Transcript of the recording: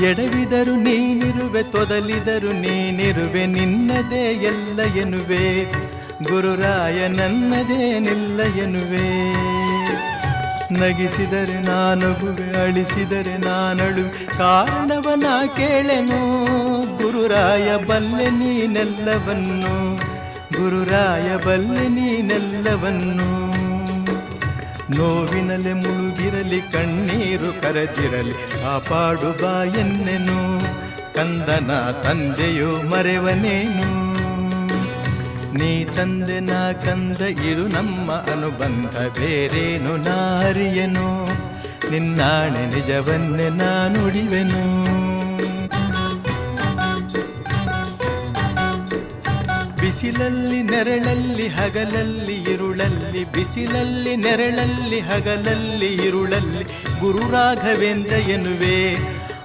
ಎಡವಿದರು ನೀನಿರುವೆ, ತೊದಲಿದರು ನೀನಿರುವೆ, ನಿನ್ನದೇ ಎಲ್ಲ ಎನ್ನುವೆ, ಗುರುರಾಯ ನನ್ನದೇನಿಲ್ಲ ಎನ್ನುವೆ. ನಗಿಸಿದರೆ ನಾನಗುವೆ, ಅಳಿಸಿದರೆ ನಾನಳು, ಕಾರಣವನ ಕೇಳೆನು, ಗುರುರಾಯ ಬಲ್ಲೆ ನೀನೆಲ್ಲವನ್ನು, ಗುರುರಾಯ ಬಲ್ಲೆ ನೀನೆಲ್ಲವನ್ನು. ನೋವಿನಲೆ ಮುಳುಗಿರಲಿ, ಕಣ್ಣೀರು ಕರೆದಿರಲಿ, ಕಾಪಾಡು ಬಾ ಎನ್ನೆನು, ಕಂದನ ತಂದೆಯೋ ಮರೆವನೇನು. ನೀ ತಂದೆ ನಾ ಕಂದ ಇರು ನಮ್ಮ ಅನುಬಂಧ, ಬೇರೇನು ನಾ ಅರಿಯೆನು, ನಿನ್ನಾಣೆ ನಿಜವನ್ನೇ ನಾ ನುಡಿವೆನು. ಬಿಸಿಲಲ್ಲಿ ನೆರಳಲ್ಲಿ ಹಗಲಲ್ಲಿ ಇರುಳಲ್ಲಿ, ಬಿಸಿಲಲ್ಲಿ ನೆರಳಲ್ಲಿ ಹಗಲಲ್ಲಿ ಇರುಳಲ್ಲಿ, ಗುರು ರಾಘವೇಂದ್ರ ಎನ್ನುವೆ,